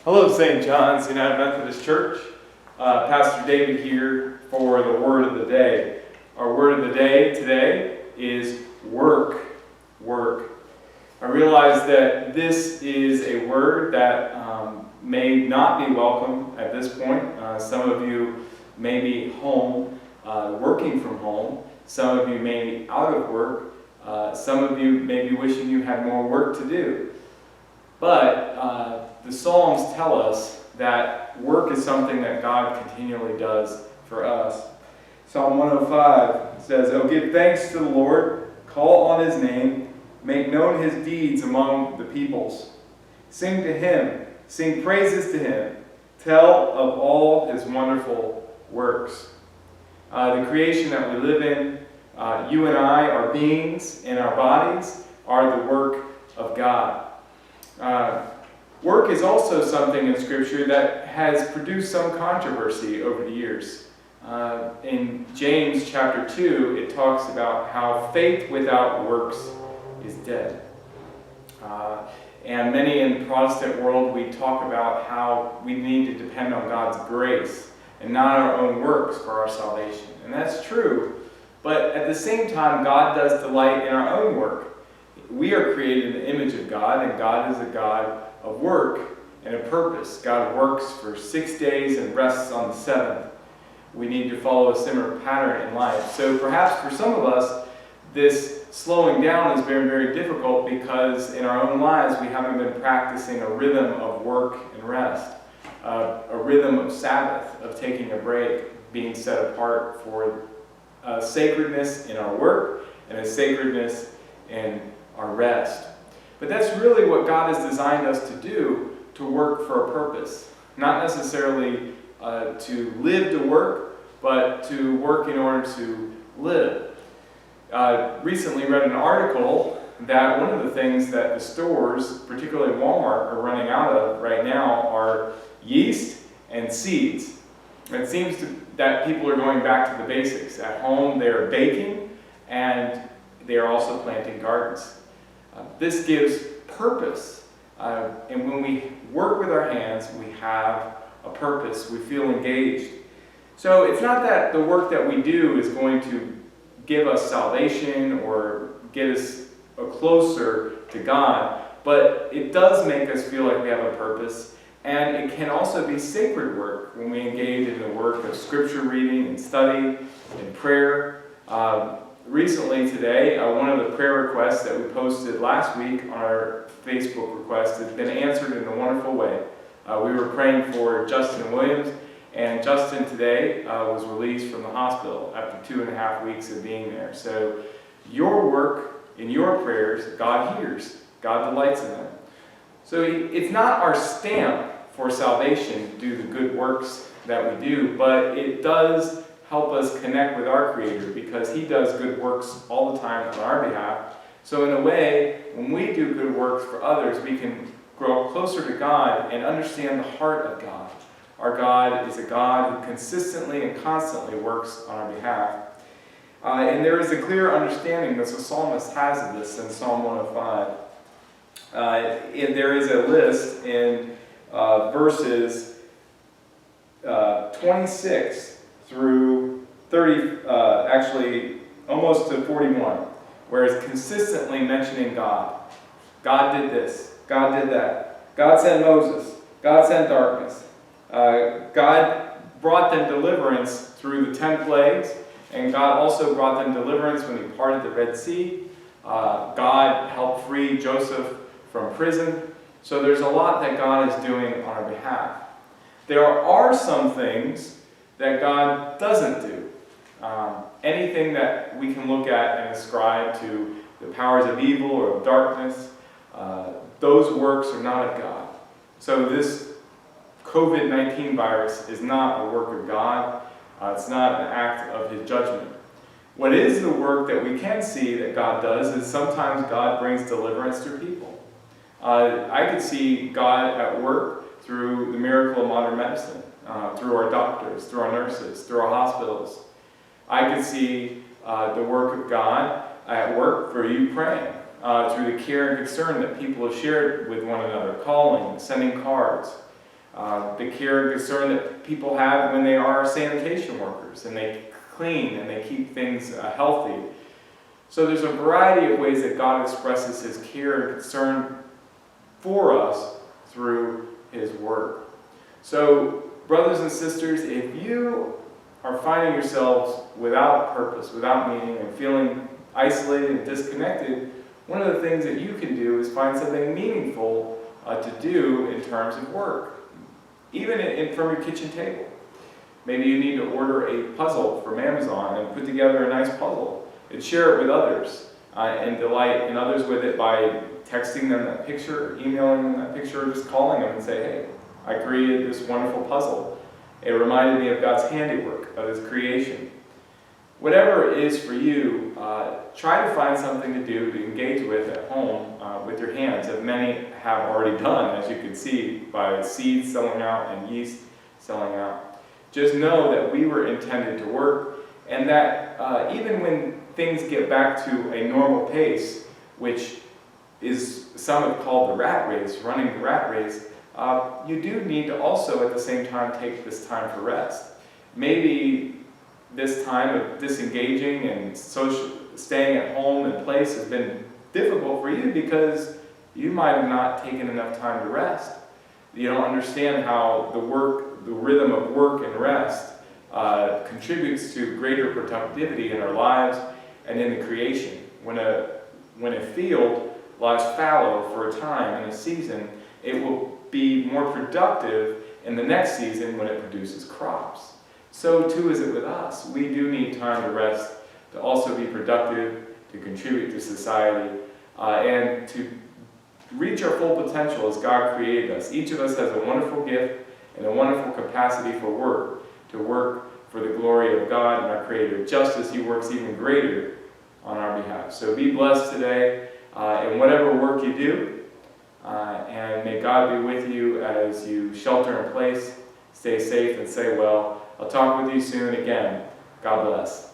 Hello, St. John's United Methodist Church. Pastor David here for the Word of the Day. Our Word of the Day today is work. Work. I realize that this is a word that may not be welcome at this point. Some of you may be home, working from home. Some of you may be out of work. Some of you may be wishing you had more work to do. But the Psalms tell us that work is something that God continually does for us. Psalm 105 says, "Oh, give thanks to the Lord, call on his name, make known his deeds among the peoples. Sing to him, sing praises to him, tell of all his wonderful works." The creation that we live in, you and I, our beings and our bodies, are the work of God. Work is also something in Scripture that has produced some controversy over the years. In James chapter 2, it talks about how faith without works is dead. And many in the Protestant world, we talk about how we need to depend on God's grace and not our own works for our salvation. And that's true, but at the same time, God does delight in our own work. We are created in the image of God, and God is a God of work and a purpose. God works for 6 days and rests on the seventh. We need to follow a similar pattern in life. So perhaps for some of us, this slowing down has been very difficult because in our own lives we haven't been practicing a rhythm of work and rest, a rhythm of Sabbath, of taking a break, being set apart for a sacredness in our work and a sacredness in our rest. But that's really what God has designed us to do, to work for a purpose. Not necessarily to live to work, but to work in order to live. Recently read an article that one of the things that the stores, particularly Walmart, are running out of right now are yeast and seeds. It seems that people are going back to the basics. At home, they are baking, and they are also planting gardens. This gives purpose. And when we work with our hands, we have a purpose. We feel engaged. So it's not that the work that we do is going to give us salvation or get us closer to God, but it does make us feel like we have a purpose. And it can also be sacred work when we engage in the work of scripture reading and study and prayer. Recently today, one of the prayer requests that we posted last week on our Facebook request has been answered in a wonderful way. We were praying for Justin Williams, and Justin today was released from the hospital after 2.5 weeks of being there. So your work and your prayers, God hears. God delights in them. So it's not our stamp for salvation to do the good works that we do, but it does help us connect with our Creator because He does good works all the time on our behalf. So in a way, when we do good works for others, we can grow closer to God and understand the heart of God. Our God is a God who consistently and constantly works on our behalf. And there is a clear understanding that the psalmist has of this in Psalm 105. And there is a list in verses 26 through 30, actually almost to 41, where it's consistently mentioning God. God did this. God did that. God sent Moses. God sent darkness. God brought them deliverance through the 10 plagues, and God also brought them deliverance when He parted the Red Sea. God helped free Joseph from prison. So there's a lot that God is doing on our behalf. There are some things that God doesn't do. Anything that we can look at and ascribe to the powers of evil or of darkness, those works are not of God. So this COVID-19 virus is not a work of God. It's not an act of His judgment. What is the work that we can see that God does is sometimes God brings deliverance to people. I could see God at work through the miracle of modern medicine, through our doctors, through our nurses, through our hospitals. I could see the work of God at work for you praying, through the care and concern that people have shared with one another, calling, sending cards. the care and concern that people have when they are sanitation workers and they clean and they keep things healthy. So there's a variety of ways that God expresses his care and concern for us through his work. So, brothers and sisters, if you are finding yourselves without purpose, without meaning, and feeling isolated and disconnected, one of the things that you can do is find something meaningful to do in terms of work, even from your kitchen table. Maybe you need to order a puzzle from Amazon and put together a nice puzzle and share it with others and delight in others with it by texting them that picture, emailing them that picture, or just calling them and say, hey, I created this wonderful puzzle. It reminded me of God's handiwork, of his creation. Whatever it is for you, try to find something to do, to engage with at home with your hands, as many have already done, as you can see, by seeds selling out and yeast selling out. Just know that we were intended to work, and that even when things get back to a normal pace, which is some have called the rat race, running the rat race, you do need to also at the same time take this time for rest. Maybe this time of disengaging and staying at home and place has been difficult for you because you might have not taken enough time to rest. You don't understand how the rhythm of work and rest contributes to greater productivity in our lives and in the creation. When a field lies fallow for a time in a season, it will be more productive in the next season when it produces crops. So too is it with us. We do need time to rest, to also be productive, to contribute to society, and to reach our full potential as God created us. Each of us has a wonderful gift and a wonderful capacity for work, to work for the glory of God and our Creator, just as he works even greater on our behalf. So be blessed today in whatever work you do, and may God be with you as you shelter in place, stay safe and stay well. I'll talk with you soon again. God bless.